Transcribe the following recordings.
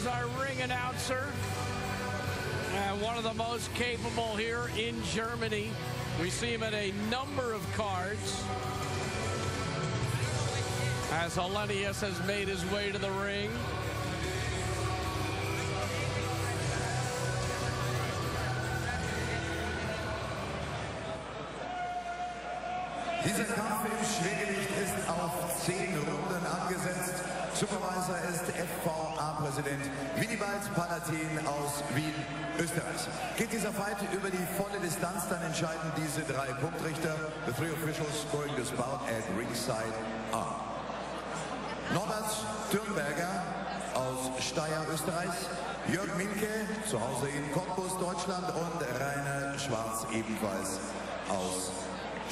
is our ring announcer. And one of the most capable here in Germany. We see him in a number of cards. As Helenius has made his way to the ring. Dieser Kampf im Schwergewicht ist auf 10 Runden angesetzt. Supervisor ist FVA-Präsident Willibald Palatin aus Wien, Österreich. Geht dieser Fight über die volle Distanz, dann entscheiden diese 3 Punktrichter. The 3 officials scoring this bout at ringside are Norbert Dürnberger aus Steyr, Österreich, Jörg Minke, zu Hause in Cottbus, Deutschland und Rainer Schwarz, ebenfalls aus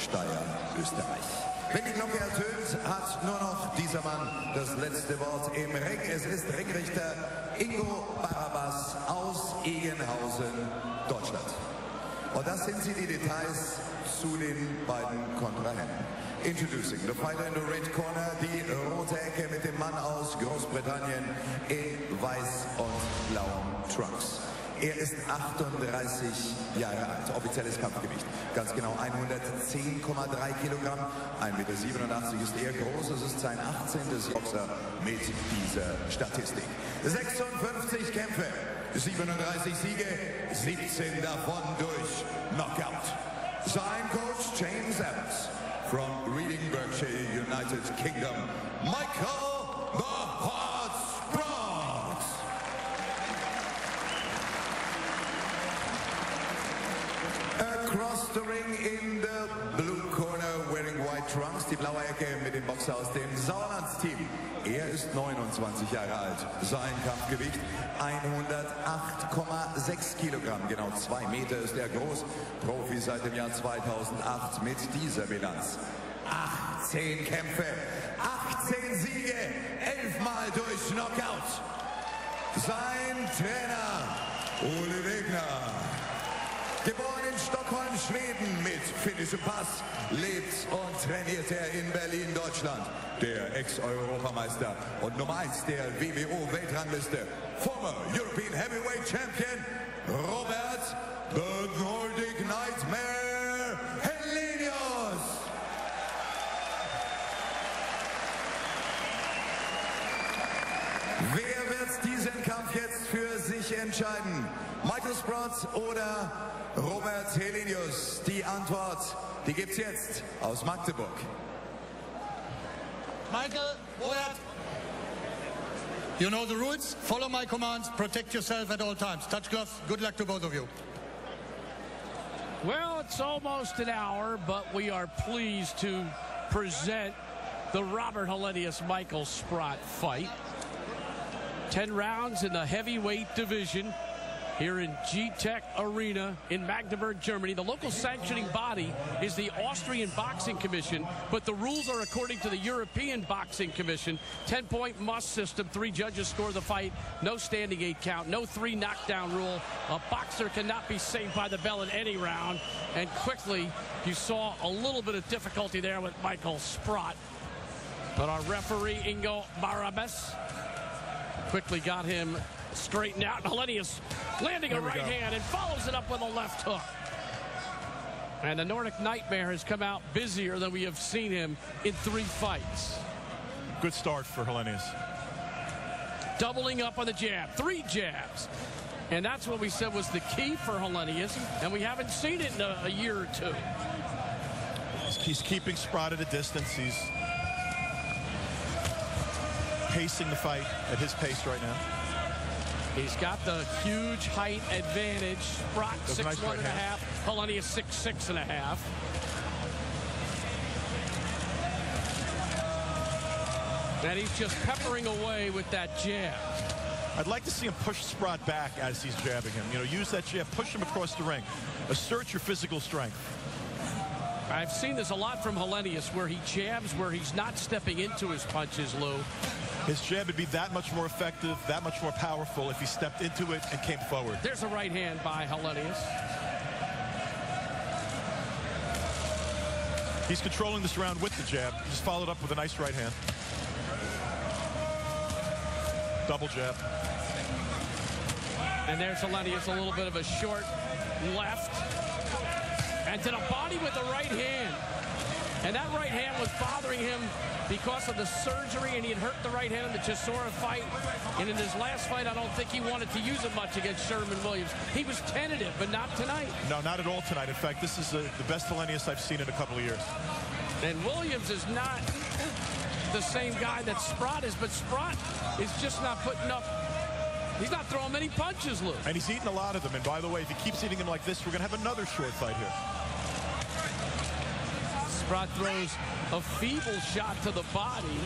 Steyr, Österreich. Wenn die Glocke ertönt, hat nur noch dieser Mann das letzte Wort im Ring. Es ist Ringrichter Ingo Barabas aus Egenhausen, Deutschland. Und das sind sie, die Details zu den beiden Kontrahenten. Introducing the fighter in the red corner, die rote Ecke mit dem Mann aus Großbritannien in weiß und blauen Trunks. Er ist 38 Jahre alt, offizielles Kampfgewicht. Ganz genau 110,3 Kilogramm, 1,87 Meter ist er groß. Es ist sein 18. Boxer mit dieser Statistik. 56 Kämpfe, 37 Siege, 17 davon durch Knockout. Sein Coach James Evans from Reading, Berkshire, United Kingdom, Michael the Hart Sprott. Across the ring in the blue corner, wearing white trunks, die blaue Ecke mit dem Boxer aus dem Sauerlandsteam. Er ist 29 Jahre alt. Sein Kampfgewicht 108,6 Kilogramm. Genau 2 Meter ist er groß. Profi seit dem Jahr 2008 mit dieser Bilanz. 18 Kämpfe, 18 Siege, 11 Mal durch Knockout. Sein Trainer Ole Wegner. Geboren in Stockholm, Schweden, mit finnischem Pass, lebt und trainiert er in Berlin, Deutschland. Der Ex-Europameister und Nummer 1 der WBO-Weltrangliste, former European Heavyweight Champion, Robert the Nordic Nightmare Helenius. Wer wird diesen Kampf jetzt für sich entscheiden? Michael Sprott oder Robert Helenius? Die Antwort, die gibt's jetzt aus Magdeburg. Michael, Robert. You know the rules. Follow my commands. Protect yourself at all times. Touch gloves. Good luck to both of you. Well, it's almost an hour, but we are pleased to present the Robert Helenius-Michael Sprott fight. 10 rounds in the heavyweight division here in G-Tech Arena in Magdeburg, Germany. The local sanctioning body is the Austrian Boxing Commission, but the rules are according to the European Boxing Commission. 10-point must system. 3 judges score the fight. No standing 8 count. No 3 knockdown rule. A boxer cannot be saved by the bell in any round. And quickly, you saw a little bit of difficulty there with Michael Sprott. But our referee, Ingo Barabas, quickly got him straightened out. Helenius landing a right hand and follows it up with a left hook. And the Nordic Nightmare has come out busier than we have seen him in 3 fights. Good start for Helenius. Doubling up on the jab. 3 jabs. And that's what we said was the key for Helenius. And we haven't seen it in a year or 2. He's keeping Sprott at a distance. He's pacing the fight at his pace right now. He's got the huge height advantage. Sprott 6'1.5", Helenius 6'6.5". And he's just peppering away with that jab. I'd like to see him push Sprott back as he's jabbing him. You know, use that jab, push him across the ring. Assert your physical strength. I've seen this a lot from Helenius, where he jabs where he's not stepping into his punches, Lou. His jab would be that much more effective, that much more powerful if he stepped into it and came forward. There's a right hand by Helenius. He's controlling this round with the jab. Just followed up with a nice right hand. Double jab. And there's Helenius, a little bit of a short left. And to the body with the right hand. And that right hand was bothering him because of the surgery, and he had hurt the right hand in the Chisora fight. And in his last fight, I don't think he wanted to use it much against Sherman Williams. He was tentative, but not tonight. No, not at all tonight. In fact, this is the best Helenius I've seen in a couple of years. And Williams is not the same guy that Sprott is, but Sprott is just not putting up. He's not throwing many punches, Lou. And he's eating a lot of them. And by the way, if he keeps eating them like this, we're going to have another short fight here. Sprott throws a feeble shot to the body.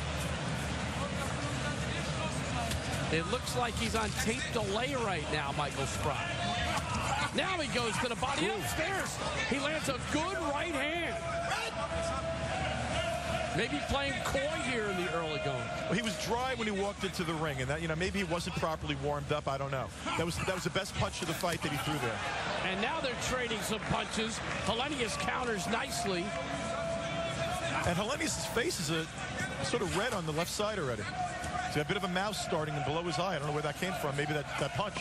It looks like he's on tape delay right now, Michael Sprott. Now he goes to the body upstairs. He lands a good right hand. Maybe playing coy here in the early going. Well, he was dry when he walked into the ring, and that, you know, maybe he wasn't properly warmed up. I don't know. That was the best punch of the fight that he threw there. And now they're trading some punches. Helenius counters nicely. And Helenius' face is sort of red on the left side already. He's got a bit of a mouse starting below his eye. I don't know where that came from. Maybe that punch.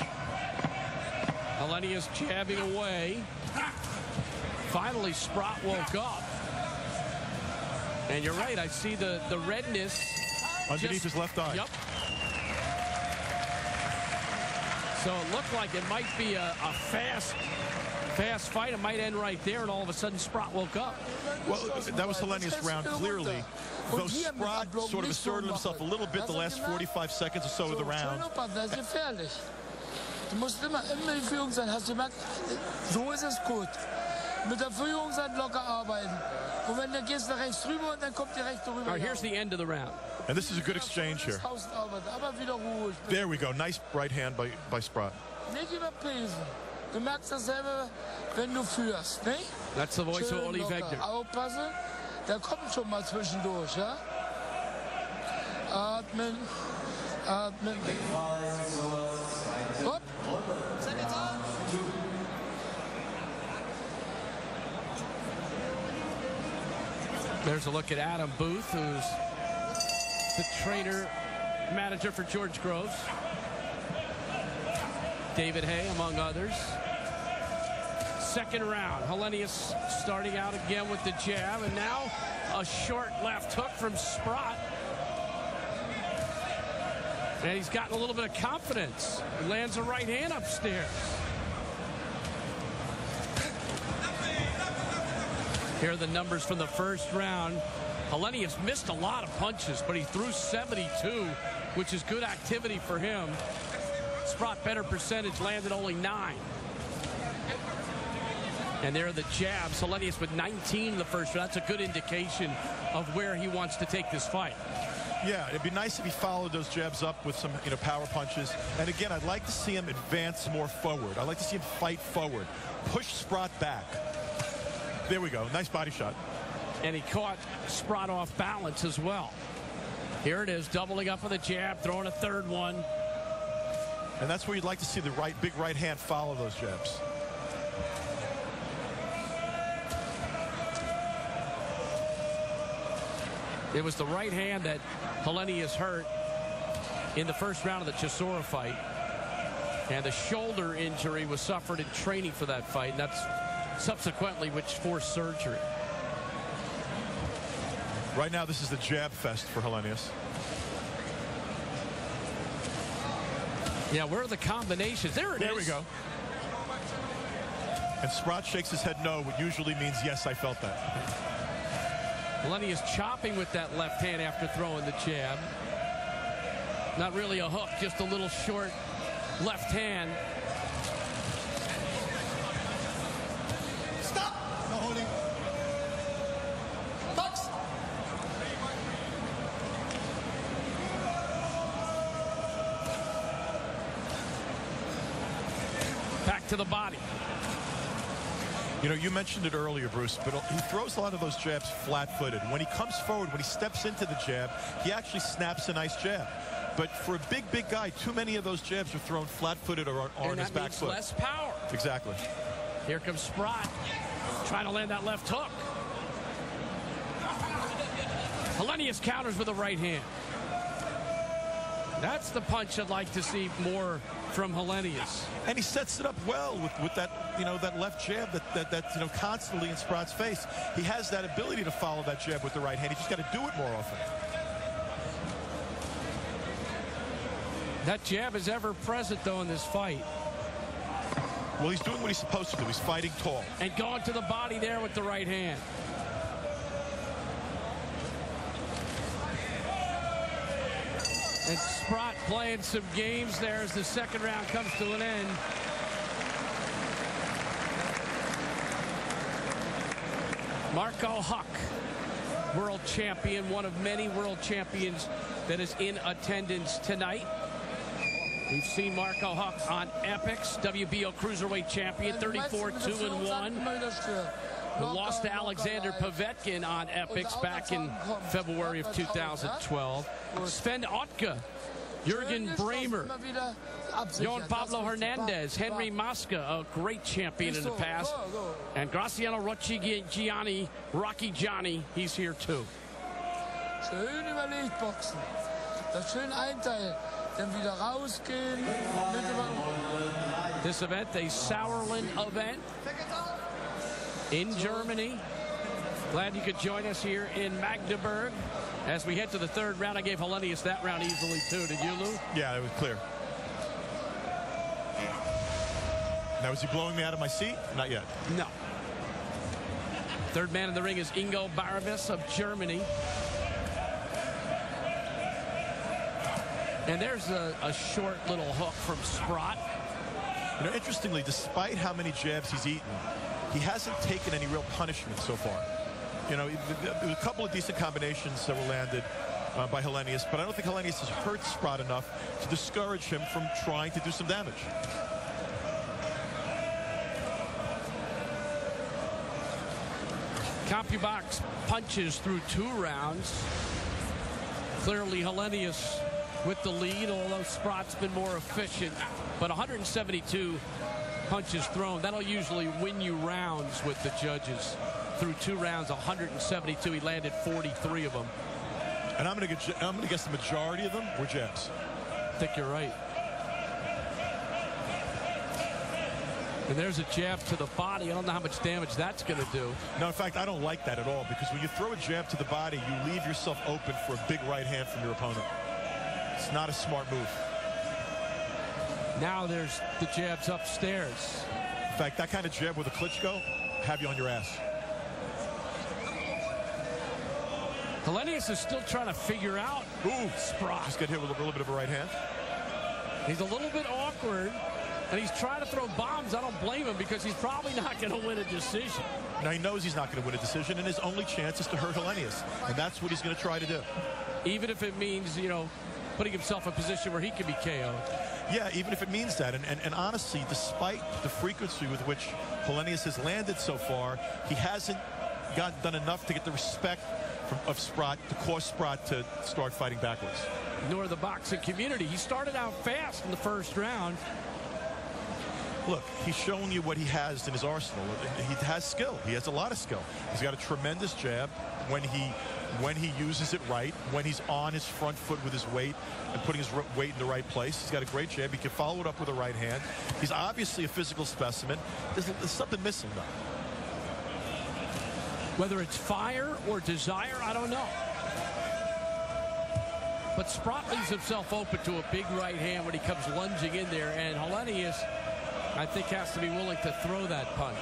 Helenius jabbing away. Finally, Sprott woke up. And you're right, I see the redness underneath his left eye. Yep. So it looked like it might be a fast fight. It might end right there, and all of a sudden Sprott woke up. Well, that was Helenius' round, clearly. Though Sprott sort of asserted himself a little bit the last 45 seconds or so of the round. Du musst immer die Führung sein. Hast du gemerkt? So ist es gut. Mit der Führung sein, locker arbeiten. Und wenn du gehst nach rechts rüber und dann kommt die rechte rüber. All right, here's the end of the round. And this is a good exchange here. Aber wieder ruhig. There we go. Nice right hand by Sprott. Nicht überpesen. Du merkst dasselbe, wenn du führst, nicht? That's the voice of Oli Wegner. Aufpassen, der kommt schon mal zwischendurch, ja? Atmen, atmen. Hopp. There's a look at Adam Booth, who's the trainer, manager for George Groves. David Hay, among others. Second round, Helenius starting out again with the jab, and now a short left hook from Sprott. And he's gotten a little bit of confidence. He lands a right hand upstairs. Here are the numbers from the first round. Helenius missed a lot of punches, but he threw 72, which is good activity for him. Sprott better percentage, landed only 9. And there are the jabs. Helenius with 19 in the first round. That's a good indication of where he wants to take this fight. Yeah, it'd be nice if he followed those jabs up with some, power punches. And again, I'd like to see him advance more forward. I'd like to see him fight forward. Push Sprott back. There we go. Nice body shot. And he caught Sprott off balance as well. Here it is, doubling up with a jab, throwing a third one. And that's where you'd like to see the big right hand follow those jabs. It was the right hand that Helenius hurt in the first round of the Chisora fight. And the shoulder injury was suffered in training for that fight. And that's subsequently which forced surgery. Right now, this is the jab fest for Helenius. Yeah, where are the combinations? There it is. There we go. And Sprott shakes his head no, what usually means yes, I felt that. Helenius chopping with that left hand after throwing the jab. Not really a hook, just a little short left hand. Stop! No holding. Box! Back to the body. You mentioned it earlier, Bruce, but he throws a lot of those jabs flat-footed. When he comes forward, when he steps into the jab, he actually snaps a nice jab. But for a big guy, too many of those jabs are thrown flat-footed or on his back foot. Less power. Exactly. Here comes Sprott, trying to land that left hook. Helenius counters with a right hand. That's the punch I'd like to see more from Helenius. And he sets it up well with that, that left jab that constantly in Sprott's face. He has that ability to follow that jab with the right hand. He just got to do it more often. That jab is ever present, though, in this fight. Well, he's doing what he's supposed to do. He's fighting tall. And going to the body there with the right hand. And Sprott playing some games there as the second round comes to an end. Marco Huck, world champion, one of many world champions that is in attendance tonight. We've seen Marco Huck on Epics, WBO Cruiserweight champion, 34-2-1. Lost to Alexander Povetkin on Epics back in February of 2012. Sven Ottke, Jürgen Bremer, Juan Pablo Hernandez, Henry Masca, a great champion in the past. And Graciano Rocchigiani, Rocky Johnny, he's here too. Schön überlegt boxen. Das schön einteilen. Dann wieder rausgehen. This event, a Sauerland event in Germany. Glad you could join us here in Magdeburg. As we head to the third round, I gave Helenius that round easily too. Did you, Lou? Yeah, it was clear. Now, is he blowing me out of my seat? Not yet. No. Third man in the ring is Ingo Barbis of Germany. And there's a short little hook from Sprott. Interestingly, despite how many jabs he's eaten, he hasn't taken any real punishment so far. A couple of decent combinations that were landed by Helenius, but I don't think Helenius has hurt Sprott enough to discourage him from trying to do some damage. CompuBox punches through 2 rounds. Clearly Helenius with the lead, although Sprott's been more efficient. But 172 punches thrown. That'll usually win you rounds with the judges. Through 2 rounds, 172. He landed 43 of them. And I'm going to guess the majority of them were jabs. I think you're right. And there's a jab to the body. I don't know how much damage that's going to do. No, in fact, I don't like that at all, because when you throw a jab to the body, you leave yourself open for a big right hand from your opponent. It's not a smart move. Now there's the jabs upstairs. In fact, that kind of jab with a Klitschko, have you on your ass. Helenius is still trying to figure out Sprott. Just get hit with a little bit of a right hand. He's a little bit awkward, and he's trying to throw bombs. I don't blame him, because he's probably not going to win a decision. Now, he knows he's not going to win a decision, and his only chance is to hurt Helenius. And that's what he's going to try to do. Even if it means, putting himself in a position where he can be KO'd. Yeah, even if it means that. And honestly, despite the frequency with which Helenius has landed so far, he hasn't done enough to get the respect of Sprott to cause Sprott to start fighting backwards. Nor the boxing community. He started out fast in the first round. Look, he's showing you what he has in his arsenal. He has skill. He has a lot of skill. He's got a tremendous jab when he uses it right, when he's on his front foot with his weight and putting his weight in the right place. He's got a great jab. He can follow it up with a right hand. He's obviously a physical specimen. There's something missing, though. Whether it's fire or desire, I don't know. But Sprott leaves himself open to a big right hand when he comes lunging in there, and Helenius, I think, has to be willing to throw that punch.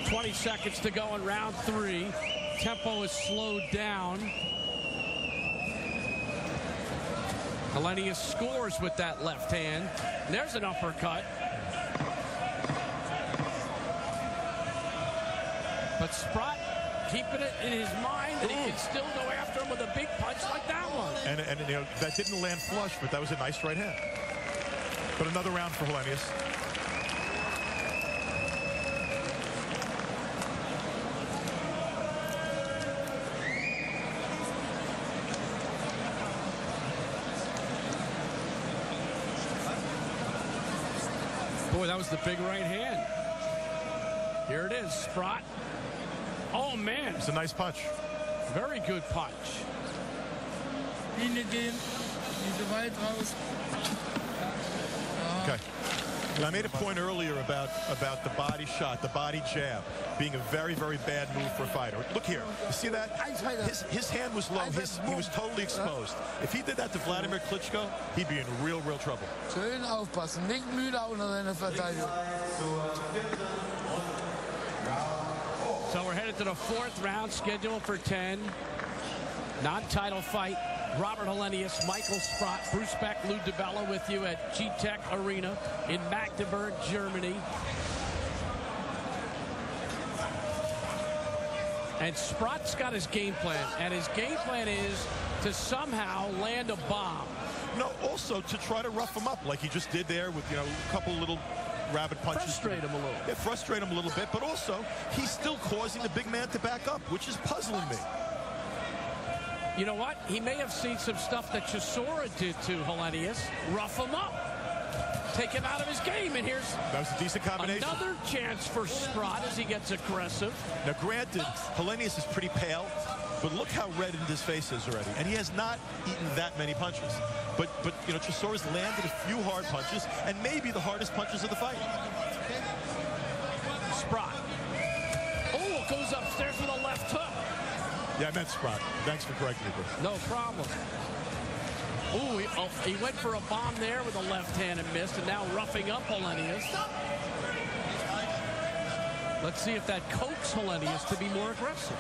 20 seconds to go in round 3. Tempo is slowed down. Helenius scores with that left hand. And there's an uppercut. But Sprott keeping it in his mind that he can still go after him with a big punch like that one. And that didn't land flush, but that was a nice right hand. But another round for Helenius. Boy, that was the big right hand. Here it is, Sprott. Oh, man. It's a nice punch. Very good punch. Linie gehen. Diese weit raus. Okay. And I made a point earlier about the body shot, the body jab, being a very, very bad move for a fighter. Look here. You see that? His hand was low. He was totally exposed. If he did that to Vladimir Klitschko, he'd be in real, real trouble. Schön aufpassen. Nicht müde unter seiner Verteidigung. So we're headed to the 4th round, scheduled for 10. Non-title fight. Robert Helenius, Michael Sprott, Bruce Beck, Lou DiBella with you at G-Tech Arena in Magdeburg, Germany. And Sprott's got his game plan, and his game plan is to somehow land a bomb. No, also to try to rough him up like he just did there with, a couple little rapid punches. Frustrate him a little. Yeah, frustrate him a little bit, but also he's still causing the big man to back up, which is puzzling me. You know what? He may have seen some stuff that Chisora did to Helenius. Rough him up. Take him out of his game. And here's that was a decent combination. Another chance for Sprott as he gets aggressive. Now, granted, Helenius is pretty pale, but look how reddened his face is already. And he has not eaten that many punches. But Chisora's landed a few hard punches, and maybe the hardest punches of the fight. Sprott. Oh, goes upstairs with a left hook. Yeah, I meant Sprott. Thanks for correcting me, Bruce. No problem. Ooh, he went for a bomb there with a left hand and missed, and now roughing up Helenius. Let's see if that coaxes Helenius to be more aggressive.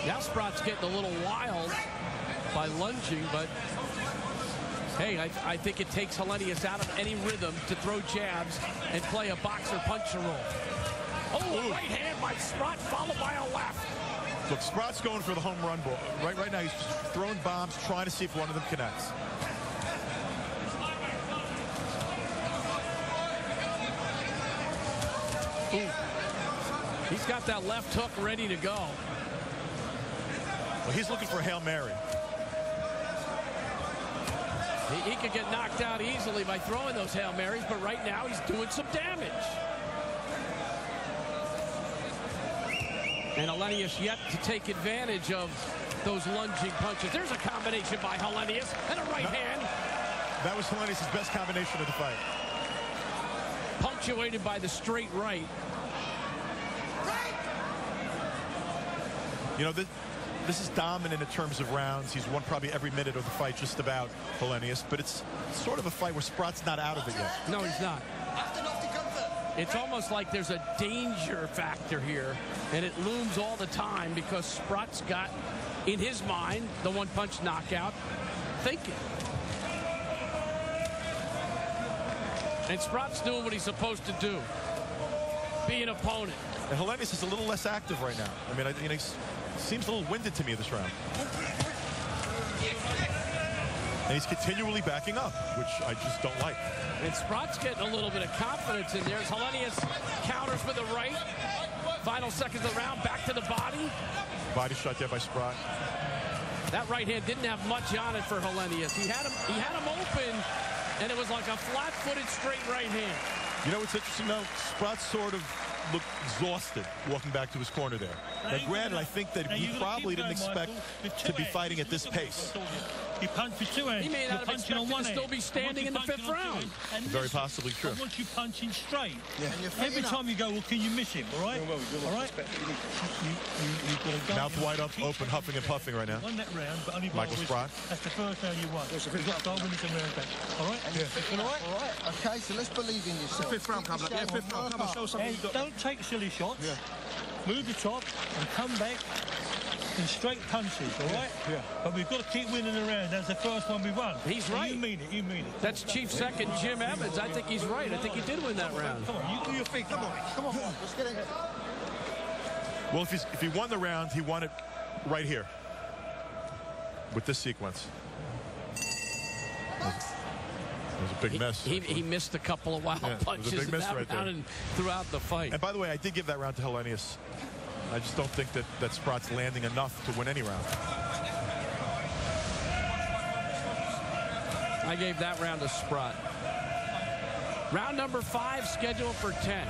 Now Sprott's getting a little wild by lunging, but hey, I think it takes Helenius out of any rhythm to throw jabs and play a boxer punch and roll. Oh, right hand by Sprott, followed by a left. Look, Sprott's going for the home run ball. Right now, he's just throwing bombs, trying to see if one of them connects. Ooh. He's got that left hook ready to go. Well, he's looking for a Hail Mary. He could get knocked out easily by throwing those Hail Marys, but right now he's doing some damage. And Helenius yet to take advantage of those lunging punches. There's a combination by Helenius and a right hand. That was Helenius' best combination of the fight. Punctuated by the straight right. This is dominant in terms of rounds. He's won probably every minute of the fight just about, Helenius. But it's sort of a fight where Sprott's not out of it yet. No, he's not. It's almost like there's a danger factor here, and it looms all the time because Sprott's got, in his mind, the one-punch knockout thinking. And Sprott's doing what he's supposed to do, be an opponent. And Helenius is a little less active right now. I mean, he seems a little winded to me this round. And he's continually backing up, which I just don't like. And Sprott's getting a little bit of confidence in there. As Helenius counters with the right. Final seconds of the round, back to the body. Body shot there by Sprott. That right hand didn't have much on it for Helenius. He had him open, and it was like a flat-footed straight right hand. You know what's interesting, though? Sprott sort of looked exhausted walking back to his corner there. Now, granted, I think that he probably didn't expect to be fighting at this pace. He punched with two hands. He may not have expected to still be standing in the 5th round. Very possibly true. I want you punching straight. Yeah. Every time you go, well, can you miss him? All right? All right? Mouth wide up, open, huffing and puffing right now. Won that round, but only Michael Sprott. That's the first round you won. You've got to go win this round back. All right? Yeah. All right? All right. Okay, so let's believe in yourself. 5th round coming up. Yeah, 5th round. Come on, show something. Don't take silly shots. Yeah. Move the top and come back in straight punches, all right? Yeah. But we've got to keep winning the round. That's the first one we won. He's right. You mean it. You mean it. That's Chief Second Jim Evans. I think he's right. I think he did win that round. Come on, you do your thing. Come on. Come on. Let's get it. Well, if he won the round, he won it right here with this sequence. It was a big miss. He missed a couple of wild punches big miss right there. throughout the fight. And by the way, I did give that round to Helenius. I just don't think that Sprott's landing enough to win any round. I gave that round to Sprott. Round number 5 scheduled for 10.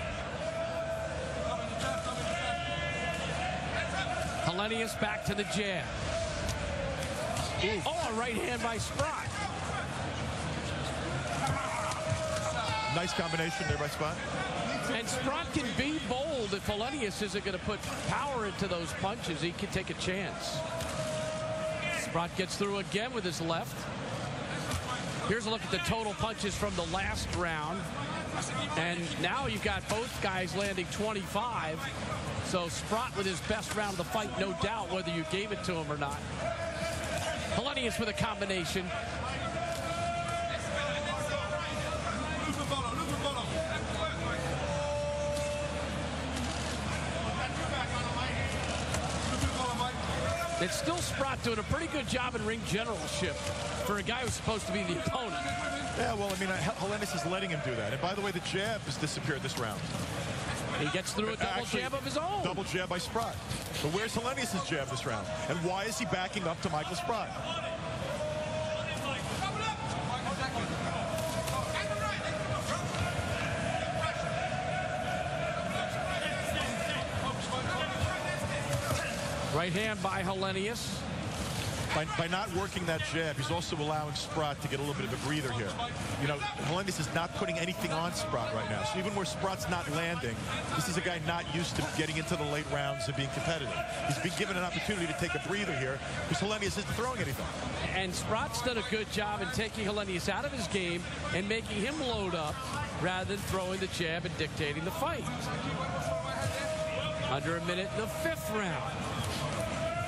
Helenius back to the jab. Ooh. Oh, a right hand by Sprott. Nice combination there by Sprott. And Sprott can be bold. If Helenius isn't going to put power into those punches, he can take a chance. Sprott gets through again with his left. Here's a look at the total punches from the last round. And now you've got both guys landing 25. So Sprott with his best round of the fight, no doubt, whether you gave it to him or not. Helenius with a combination. It's still Sprott doing a pretty good job in ring generalship for a guy who's supposed to be the opponent. Yeah, well, I mean, Helenius is letting him do that. And by the way, the jab has disappeared this round. He gets through a double jab of his own. Double jab by Sprott. But where's Helenius' jab this round? And why is he backing up to Michael Sprott? Right hand by Helenius. By not working that jab, he's also allowing Sprott to get a little bit of a breather here. You know, Helenius is not putting anything on Sprott right now. So even where Sprott's not landing, this is a guy not used to getting into the late rounds and being competitive. He's been given an opportunity to take a breather here because Helenius isn't throwing anything. And Sprott's done a good job in taking Helenius out of his game and making him load up rather than throwing the jab and dictating the fight. Under a minute in the fifth round.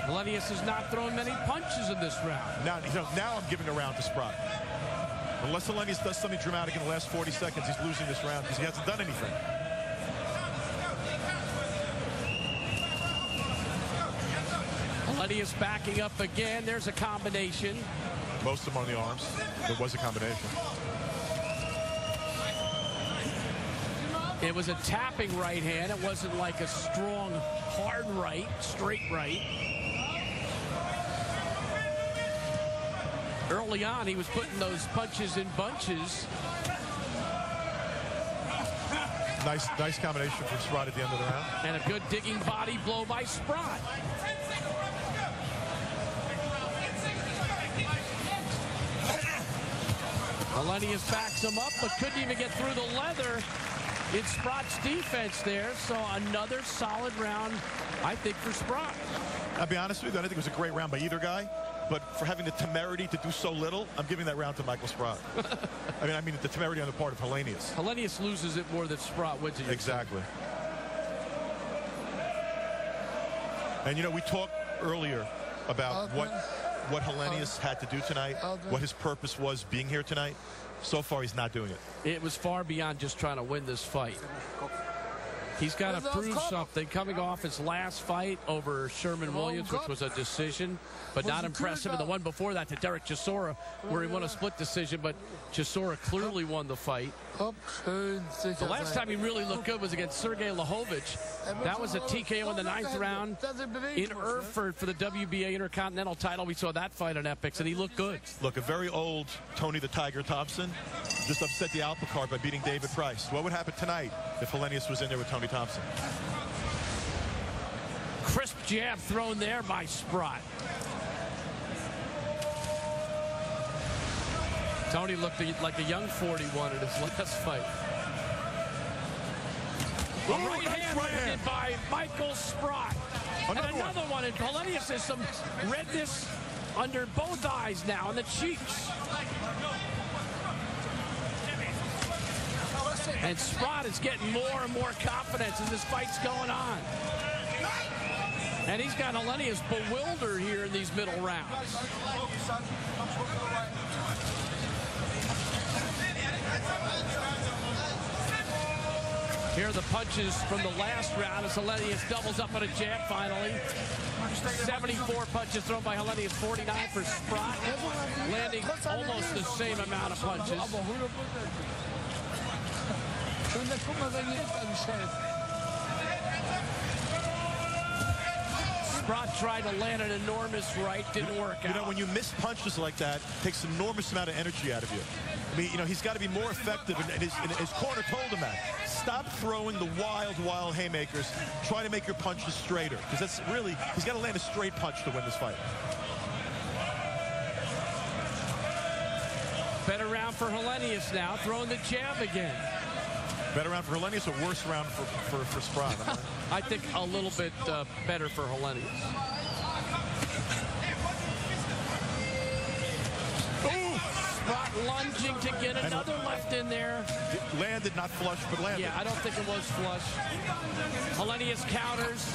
Helenius is not throwing many punches in this round. Now I'm giving a round to Sprott. Unless Helenius does something dramatic in the last 40 seconds, he's losing this round because he hasn't done anything. Helenius backing up again. There's a combination. Most of them on the arms. There was a combination. It was a tapping right hand. It wasn't like a strong, hard right, straight right. Early on, he was putting those punches in bunches. Nice combination from Sprott at the end of the round. And a good digging body blow by Sprott. Helenius backs him up, but couldn't even get through the leather in Sprott's defense there. So another solid round, I think, for Sprott. I'll be honest with you, I don't think it was a great round by either guy. But for having the temerity to do so little, I'm giving that round to Michael Sprott. I mean the temerity on the part of Helenius. Helenius loses it more than Sprott wins it. Exactly. And, you know, we talked earlier about what Helenius had to do tonight, what his purpose was being here tonight. So far, he's not doing it. It was far beyond just trying to win this fight. He's got to prove something. Coming off his last fight over Sherman Williams, which was a decision, but not impressive. And the one before that to Derek Chisora, where he won a split decision, but Chisora clearly won the fight. The last time he really looked good was against Sergey Lahovich. That was a TKO in the 9th round in Erfurt for the WBA Intercontinental title. We saw that fight on Epics, and he looked good. Look, a very old Tony the Tiger Thompson just upset the apple cart by beating David Price. What would happen tonight if Helenius was in there with Tony Thompson? Crisp jab thrown there by Sprott. Tony looked like a young 41 in his last fight. Right hand landed by Michael Sprott. Another one. And Helenius has some redness under both eyes now, and the cheeks. And Sprott is getting more and more confidence as this fight's going on. And he's got Helenius bewildered here in these middle rounds. Here are the punches from the last round as Helenius doubles up on a jab finally. 74 punches thrown by Helenius, 49 for Sprott, landing almost the same amount of punches. Sprott tried to land an enormous right, didn't work out. You know, when you miss punches like that, it takes an enormous amount of energy out of you. I mean, you know, he's got to be more effective, and his corner told him that. Stop throwing the wild haymakers. Try to make your punches straighter, because that's really, he's got to land a straight punch to win this fight. Better round for Helenius now, throwing the jab again. Better round for Helenius or worse round for Sprott? I think a little bit better for Helenius. Sprott lunging to get another left in there. It landed, not flush, but landed. Yeah, I don't think it was flush. Helenius counters.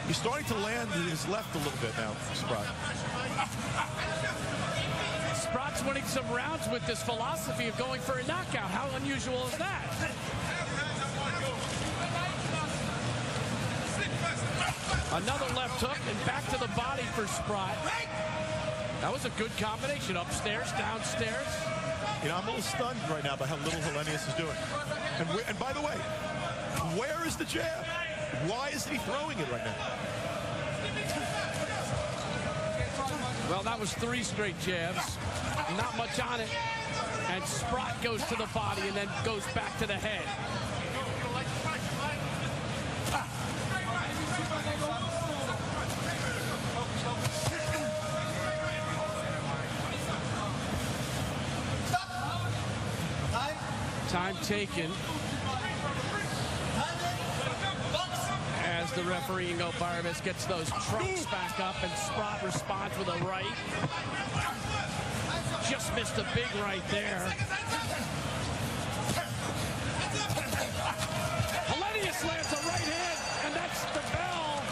He's starting to land his left a little bit now, Sprott. Sprott's winning some rounds with this philosophy of going for a knockout. How unusual is that? Another left hook and back to the body for Sprott. That was a good combination. Upstairs, downstairs. You know, I'm a little stunned right now by how little Helenius is doing. And by the way, where is the jab? Why isn't he throwing it right now? Well, that was 3 straight jabs. Not much on it. And Sprott goes to the body and then goes back to the head. Time taken. As the referee, Ingo Barabas, gets those trunks back up, and Sprott responds with a right. Just missed a big right there. Helenius lands a right hand, and that's the bell.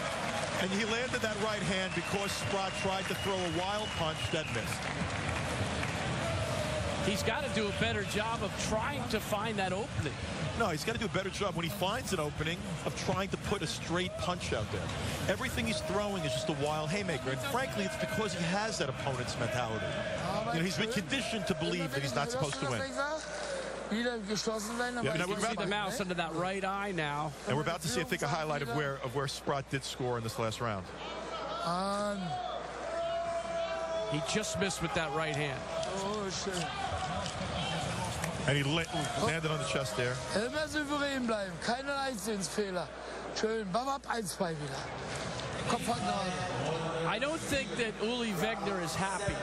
And he landed that right hand because Sprott tried to throw a wild punch that missed. He's got to do a better job of trying to find that opening. No, he's got to do a better job when he finds an opening of trying to put a straight punch out there. Everything he's throwing is just a wild haymaker. And frankly, it's because he has that opponent's mentality. You know, he's been conditioned to believe that he's not supposed to win. Yeah, now we're about to see the mouse under that right eye now. And we're about to see, I think, a highlight of where Sprott did score in this last round. He just missed with that right hand. Oh, shit. And he landed on the chest there. Immer souverän bleiben, keine Einzelfehler. Schön, bam ab, 1-2 wieder. Kopf hat gerade. I don't think that Uli Wegner is happy.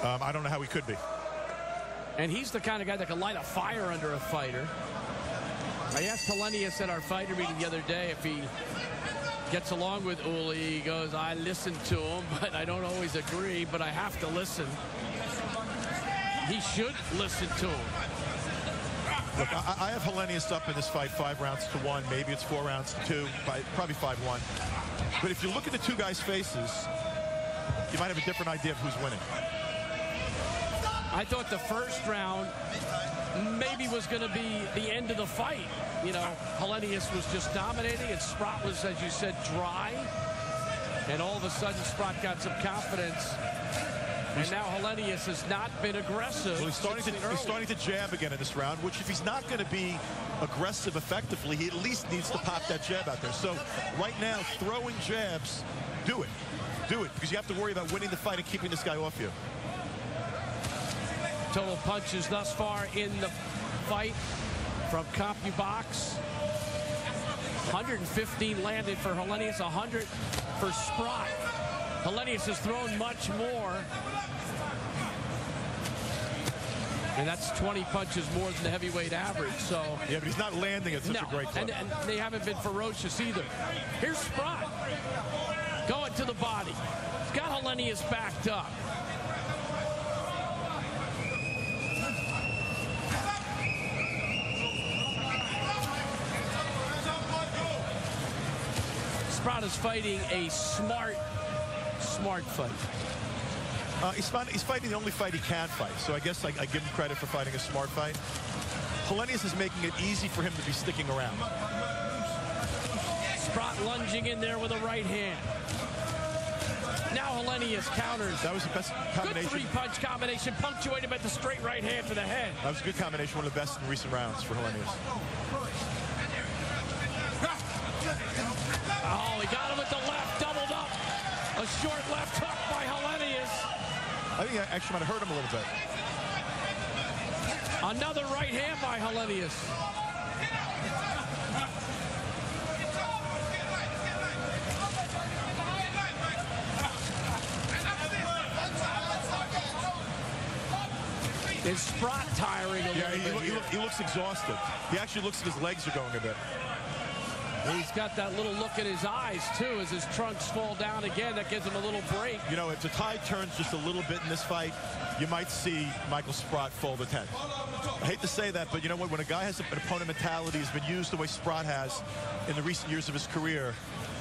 I don't know how he could be. And he's the kind of guy that can light a fire under a fighter. I asked Helenius at our fighter meeting the other day if he gets along with Uli. He goes, I listen to him, but I don't always agree, but I have to listen. He should listen to him. Look, I have Helenius up in this fight 5 rounds to 1. Maybe it's 4 rounds to 2. Probably 5-1. But if you look at the two guys' faces, you might have a different idea of who's winning. I thought the first round maybe was going to be the end of the fight. You know, Helenius was just dominating, and Sprott was, as you said, dry. And all of a sudden, Sprott got some confidence. And now Helenius has not been aggressive. Well, he's starting to jab again in this round, which if he's not going to be aggressive effectively, he at least needs to pop that jab out there. So right now, throwing jabs, do it. Do it, because you have to worry about winning the fight and keeping this guy off you. Total punches thus far in the fight from CompuBox. 115 landed for Helenius, 100 for Sprott. Helenius has thrown much more. And that's 20 punches more than the heavyweight average. So yeah, but he's not landing at such a great clip. And they haven't been ferocious either. Here's Sprott going to the body. He's got Helenius backed up. Sprott is fighting a smart fight. He's fighting the only fight he can fight, so I guess I give him credit for fighting a smart fight. Helenius is making it easy for him to be sticking around. Sprott lunging in there with a right hand. Now Helenius counters. That was the best combination. Good 3-punch combination, punctuated by the straight right hand to the head. That was a good combination, one of the best in recent rounds for Helenius. Oh, he got him with the left, doubled up. A short left hook by Helenius. I think I actually might have hurt him a little bit. Another right hand by Helenius. Is Sprott tiring a little bit? He looks exhausted. He actually looks like his legs are going a bit. He's got that little look in his eyes, too, as his trunks fall down again. That gives him a little break. You know, if the tide turns just a little bit in this fight, you might see Michael Sprott fall to 10. I hate to say that, but you know what? When a guy has an opponent mentality, has been used the way Sprott has in the recent years of his career,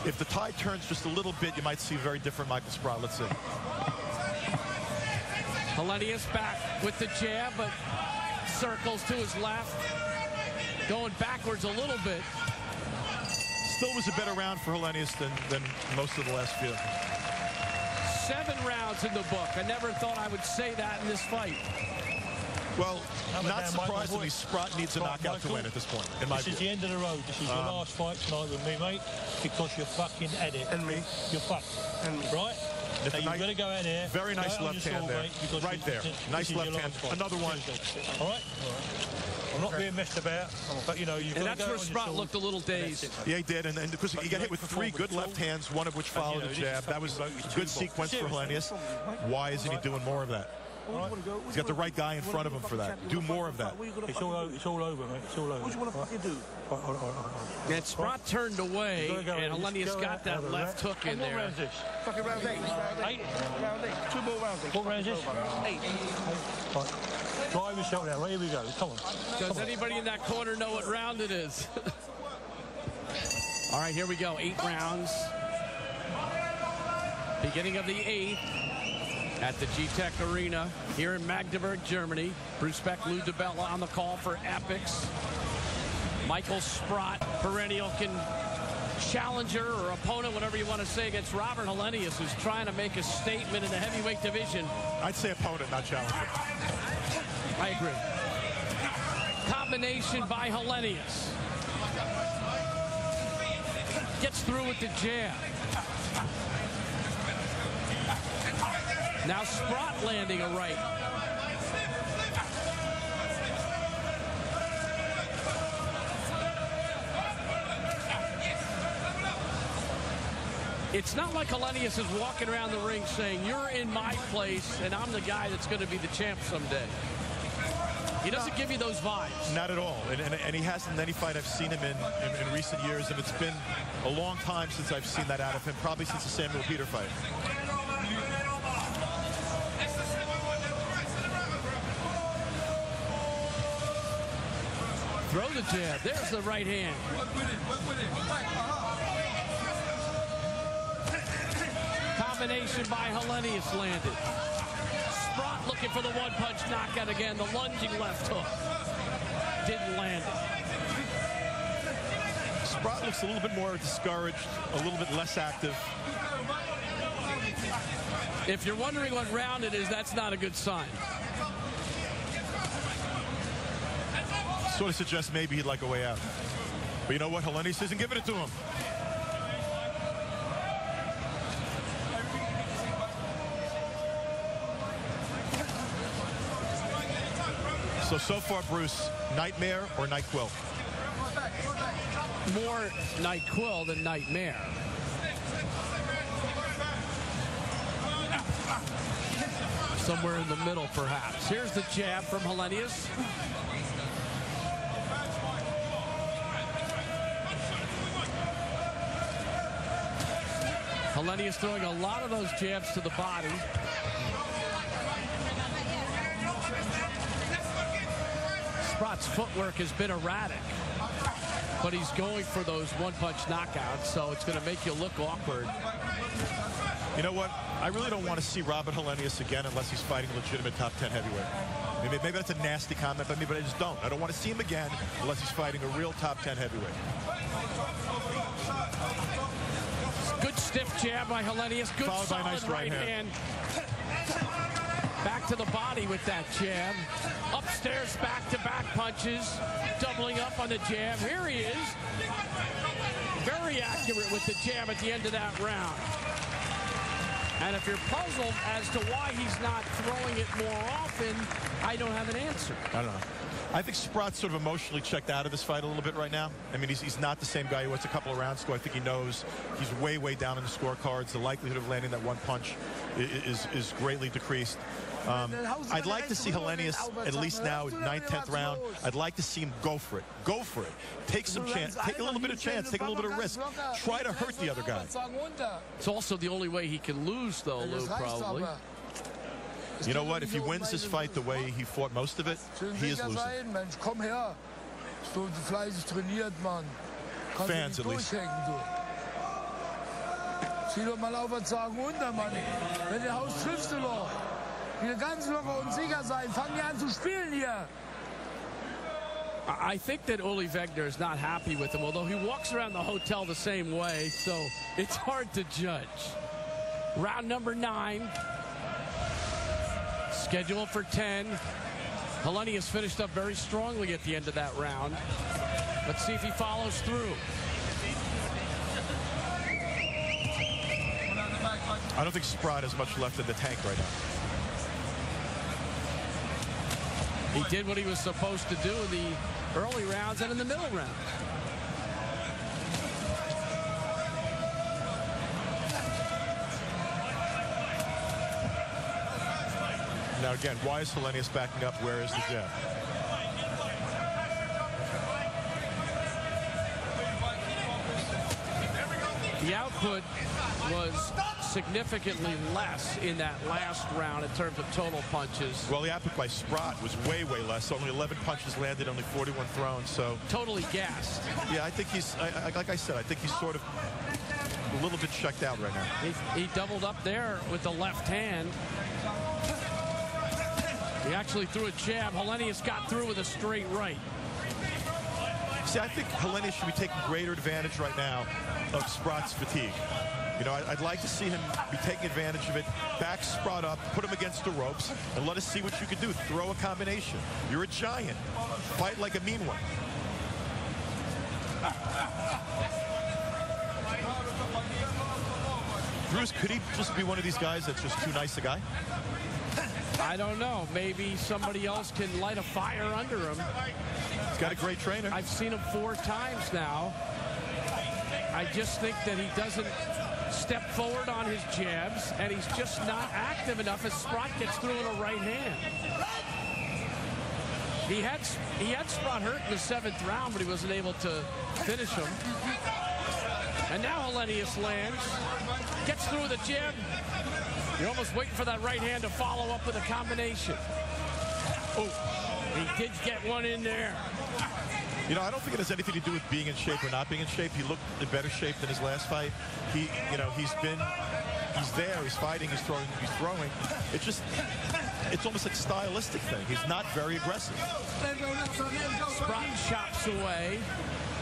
if the tide turns just a little bit, you might see a very different Michael Sprott. Let's see. Helenius back with the jab, but circles to his left. Going backwards a little bit. Still was a better round for Helenius than most of the last few. 7 rounds in the book. I never thought I would say that in this fight. Well, not surprisingly, Sprott needs a knockout to win at this point, in my view. This is the end of the road. This is your last fight tonight with me, mate, because you're fucking at it. And me. You're fucked. And me. Right? So you've got to go out there. Very nice left hand there. Right there. Nice left hand. Another one. All right? I'm not being messed about, but you know, you've got to go. And that's where Sprott looked a little dazed. Yeah, he did, and because he got hit with 3 good left hands, one of which followed a jab. That was a good sequence for Helenius. Why isn't he doing more of that? He's got the right guy in front of him for that. Do more of that. It's all over, mate. It's all over. What do you want to fucking do? And Sprott turned away, and Helenius got that left hook in there. What round is this? Fucking round 8. 8? Round 8. 2 more rounds. What round is this? 8. Right. Drive yourself down. Right, here we go. Come on. Does anybody in that corner know what round it is? All right, here we go. 8 rounds. Beginning of the 8th at the G-Tech Arena here in Magdeburg, Germany. Bruce Beck, Lou DiBella on the call for Epics. Michael Sprott, perennial challenger or opponent, whatever you want to say, against Robert Helenius, who's trying to make a statement in the heavyweight division. I'd say opponent, not challenger. I agree. Combination by Helenius. Gets through with the jab. Now Sprott landing a right. It's not like Helenius is walking around the ring saying, you're in my place and I'm the guy that's going to be the champ someday. He doesn't give you those vibes. Not at all. And he hasn't in any fight I've seen him in recent years, and it's been a long time since I've seen that out of him, probably since the Samuel Peter fight. Throw the jab. There's the right hand. Combination by Helenius landed. Sprott looking for the one-punch knockout again. The lunging left hook. Didn't land it. Sprott looks a little bit more discouraged, a little bit less active. If you're wondering what round it is, that's not a good sign. Sort of suggests maybe he'd like a way out. But you know what? Helenius isn't giving it to him. So far, Bruce, nightmare or NyQuil? More NyQuil than nightmare. Somewhere in the middle, perhaps. Here's the jab from Helenius. Helenius throwing a lot of those jabs to the body. Sprott's footwork has been erratic, but he's going for those one-punch knockouts, so it's going to make you look awkward. You know what? I really don't want to see Robert Helenius again unless he's fighting a legitimate top 10 heavyweight. Maybe that's a nasty comment by me, but I just don't. I don't want to see him again unless he's fighting a real top 10 heavyweight. Good stiff jab by Helenius. Good followed solid by a nice right hand. Back to the body with that jab. Upstairs, back-to-back punches. Doubling up on the jab. Here he is. Very accurate with the jab at the end of that round. And if you're puzzled as to why he's not throwing it more often, I don't have an answer. I don't know. I think Sprott's sort of emotionally checked out of this fight a little bit right now. I mean, he's not the same guy he was a couple of rounds ago. I think he knows he's way, way down in the scorecards. The likelihood of landing that one punch is greatly decreased. I'd like to see Helenius, at least now, 9th, 10th round. I'd like to see him go for it. Go for it. Take some chance. Take a little bit of chance. Take a little bit of risk. Try to hurt the other guy. It's also the only way he can lose, though, Lou, probably. You know what? If he wins this fight the way he fought most of it, he is losing. Fans, at least. Zieh doch mal auf und sagen unter, Mann. Wenn du haust, triffst du doch. Hier ganz locker und sicher sein. Fangen wir an zu spielen hier. I think that Uli Wegner is not happy with him, although he walks around the hotel the same way, so it's hard to judge. Round number 9. Scheduled for 10. Helenius finished up very strongly at the end of that round. Let's see if he follows through. I don't think Sprott has much left in the tank right now. He did what he was supposed to do in the early rounds and in the middle round. Now again, why is Helenius backing up? Where is the jab? The output was significantly less in that last round in terms of total punches. Well, the output by Sprott was way, way less. Only 11 punches landed, only 41 thrown. So totally gassed. Yeah, I think he's, like I said, I think he's sort of a little bit checked out right now. He doubled up there with the left hand. He actually threw a jab. Helenius got through with a straight right. See, I think Helenius should be taking greater advantage right now of Sprott's fatigue. You know, I'd like to see him be taking advantage of it, back Sprott up, put him against the ropes, and let us see what you can do. Throw a combination. You're a giant. Fight like a mean one. Bruce, could he just be one of these guys that's just too nice a guy? I don't know. Maybe somebody else can light a fire under him. He's got a great trainer. I've seen him 4 times now. I just think that he doesn't step forward on his jabs, and he's just not active enough as Sprott gets through with a right hand. He had Sprott hurt in the 7th round, but he wasn't able to finish him. And now Helenius lands, gets through with a jab. You're almost waiting for that right hand to follow up with a combination. Oh, he did get one in there. You know, I don't think it has anything to do with being in shape or not being in shape. He looked in better shape than his last fight. He's there, he's fighting, he's throwing. It's almost like a stylistic thing. He's not very aggressive. Sprott chops away.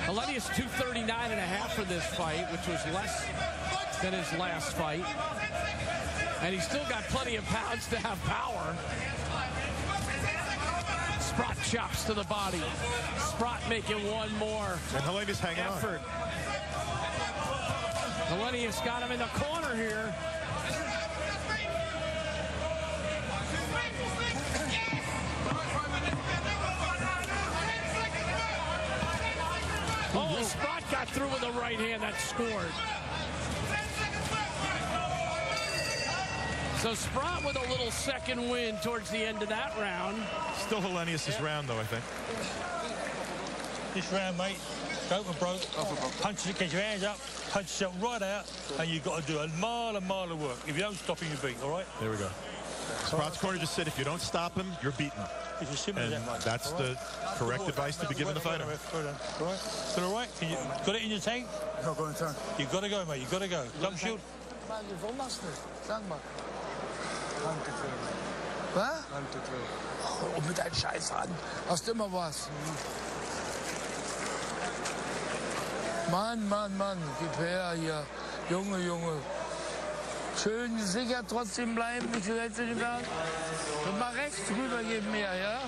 Helenius 239.5 for this fight, which was less than his last fight. And he's still got plenty of pounds to have power. Sprott chops to the body. Sprott making one more and Helenius hanging effort. Helenius got him in the corner here. Oh, Sprott got through with a right hand that scored. So Sprott with a little second win towards the end of that round. Still Helenius' round, though, I think. This round, mate, go for broke. Punch it, get your hands up, punch yourself right out, and you've got to do a mile of work. If you don't stop him, you beat, all right? There we go. Sprott's corner just said, if you don't stop him, you're beaten. It's as simple as that, mate. That's the correct advice to be given the fighter. All right? Is that all right? You got it in your tank? No, go in tank. You've got to go, mate. You've got to go. Don't shoot. Sag mal. Was? Oh, mit deinem Scheiß an. Hast immer was. Mann, gib her hier. Junge. Schön sicher trotzdem bleiben, nicht zu den Berg. Und mal rechts rüber geben mehr, ja?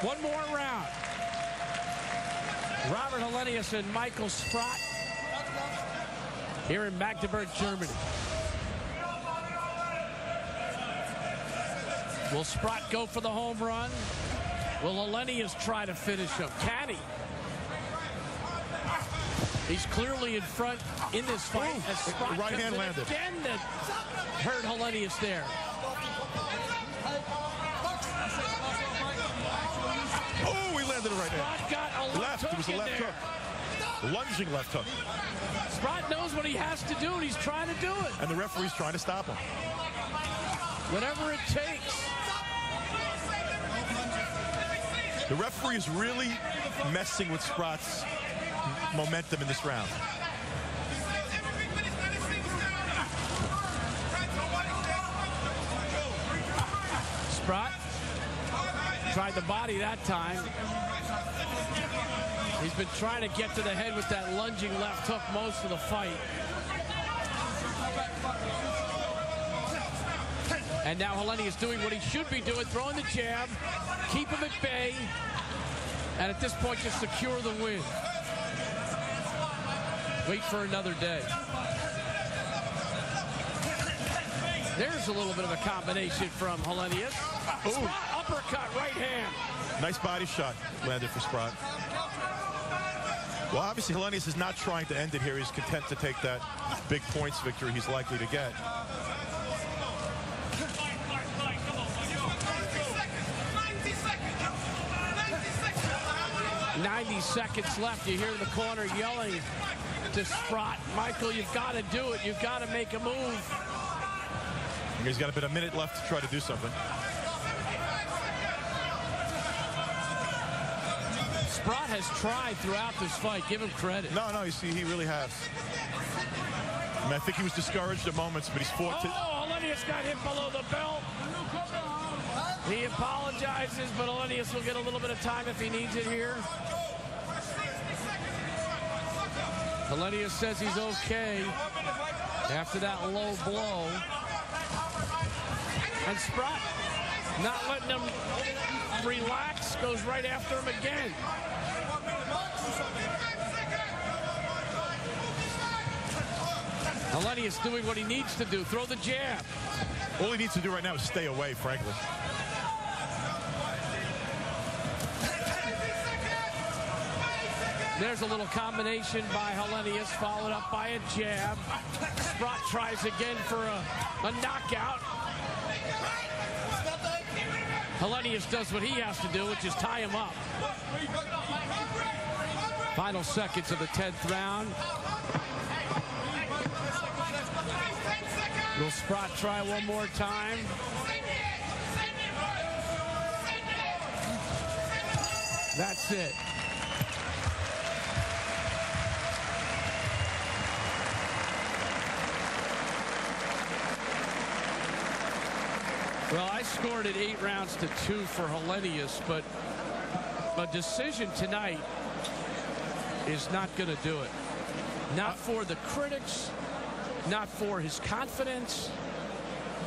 One more round. Robert Helenius and Michael Sprott here in Magdeburg, Germany. Will Sprott go for the home run? Will Helenius try to finish him? Can he? He's clearly in front in this fight. As Sprott right hand landed. Again, that hurt Helenius there. Oh, he landed it right there. Sprott got a left hook. It was a left hook. Lunging left hook. Sprott knows what he has to do, and he's trying to do it. And the referee's trying to stop him. Whatever it takes. The referee is really messing with Sprott's momentum in this round. Sprott tried the body that time. He's been trying to get to the head with that lunging left hook most of the fight. And now Helenius doing what he should be doing, throwing the jab, keep him at bay, and at this point just secure the win. Wait for another day. There's a little bit of a combination from Helenius. Sprott, uppercut, right hand. Nice body shot landed for Sprott. Well, obviously Helenius is not trying to end it here. He's content to take that big points victory he's likely to get. 90 seconds left. You hear the corner yelling to Sprott, Michael, you've got to do it. You've got to make a move. He's got about a minute left to try to do something. Sprott has tried throughout this fight. Give him credit. No, you see, he really has. I mean, I think he was discouraged at moments, but he's fought. Oh, Helenius got hit below the belt. He apologizes, but Helenius will get a little bit of time if he needs it here. Helenius says he's okay after that low blow. And Sprott, not letting him relax, goes right after him again. Helenius doing what he needs to do, throw the jab. All he needs to do right now is stay away, frankly. There's a little combination by Helenius, followed up by a jab. Sprott tries again for a knockout. Helenius does what he has to do, which is tie him up. Final seconds of the 10th round. Will Sprott try one more time? That's it. Well, I scored it 8 rounds to 2 for Helenius, but a decision tonight is not going to do it. Not for the critics, not for his confidence,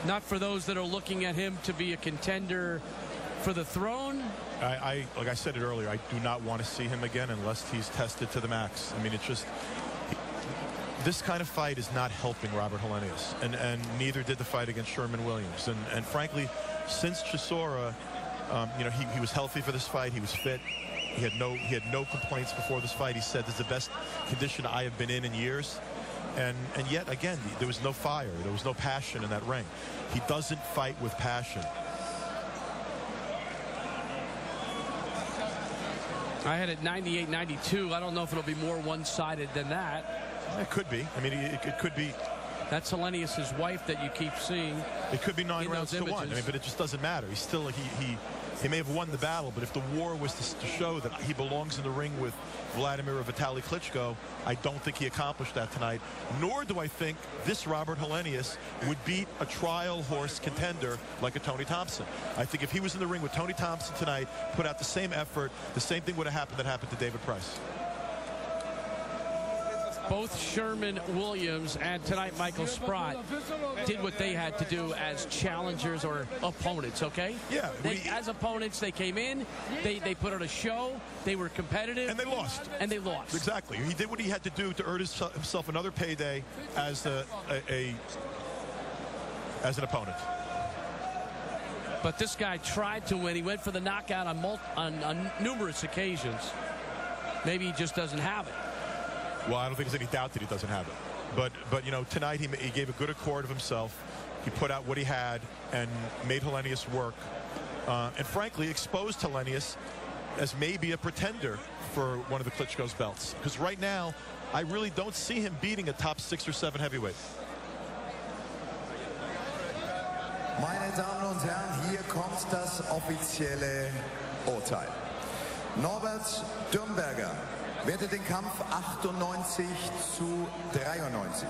not for those that are looking at him to be a contender for the throne. Like I said it earlier, I do not want to see him again unless he's tested to the max. I mean, it's just... This kind of fight is not helping Robert Helenius, and neither did the fight against Sherman Williams. And frankly, since Chisora, he was healthy for this fight. He was fit. He had no complaints before this fight. He said, "This is the best condition I have been in years." And yet again, there was no fire. There was no passion in that ring. He doesn't fight with passion. I had it 98-92. I don't know if it'll be more one-sided than that. It could be. I mean, it could be. That's Helenius' wife that you keep seeing. It could be 9 rounds to 1. I mean, but it just doesn't matter. He's still he may have won the battle, but if the war was to show that he belongs in the ring with Vladimir or Vitaly Klitschko, I don't think he accomplished that tonight. Nor do I think this Robert Helenius would beat a trial horse contender like a Tony Thompson. I think if he was in the ring with Tony Thompson tonight, put out the same effort, the same thing would have happened that happened to David Price. Both Sherman Williams and tonight Michael Sprott did what they had to do as challengers or opponents, okay? Yeah. As opponents, they came in, they put on a show, they were competitive. And they lost. And they lost. Exactly. He did what he had to do to earn himself another payday as an opponent. But this guy tried to win. He went for the knockout on numerous occasions. Maybe he just doesn't have it. Well, I don't think there's any doubt that he doesn't have it. But you know, tonight he gave a good accord of himself. He put out what he had and made Helenius work. And frankly, exposed Helenius as maybe a pretender for one of the Klitschko's belts. Because right now, I really don't see him beating a top 6 or 7 heavyweight. Meine Damen und Herren, hier kommt das offizielle Urteil. Norbert Dürnberger wertet den Kampf 98 zu 93.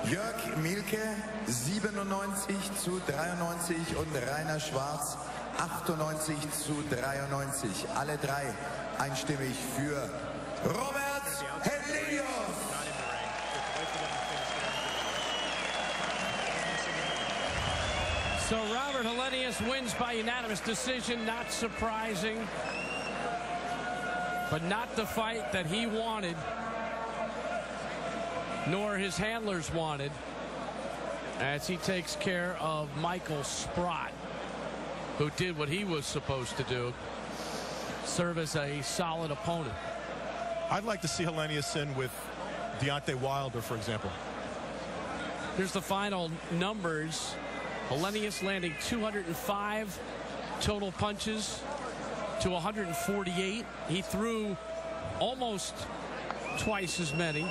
Jörg Mielke 97 zu 93 und Rainer Schwarz 98 zu 93. Alle drei einstimmig für Robert Helenius. So Robert Helenius wins by unanimous decision. Not surprising, but not the fight that he wanted, nor his handlers wanted, as he takes care of Michael Sprott, who did what he was supposed to do, serve as a solid opponent. I'd like to see Helenius in with Deontay Wilder, for example. Here's the final numbers. Helenius landing 205 total punches to 148. He threw almost twice as many,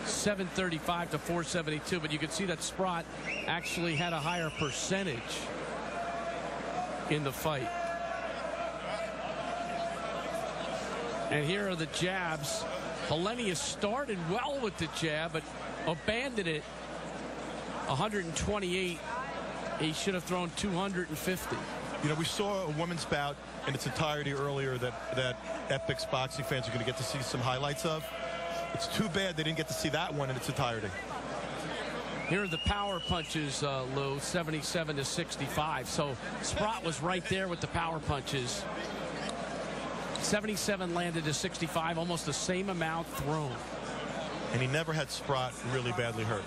735 to 472, but you can see that Sprott actually had a higher percentage in the fight. And here are the jabs. Helenius started well with the jab, but abandoned it. 128. He should have thrown 250. You know, we saw a women's bout in its entirety earlier that Epic's boxing fans are going to get to see some highlights of. It's too bad they didn't get to see that one in its entirety. Here are the power punches, Lou, 77 to 65. So Sprott was right there with the power punches. 77 landed to 65, almost the same amount thrown. And he never had Sprott really badly hurt.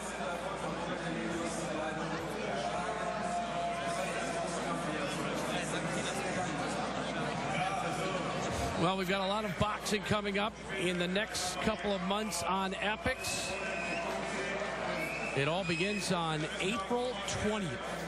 Well, we've got a lot of boxing coming up in the next couple of months on Epix. It all begins on April 20th.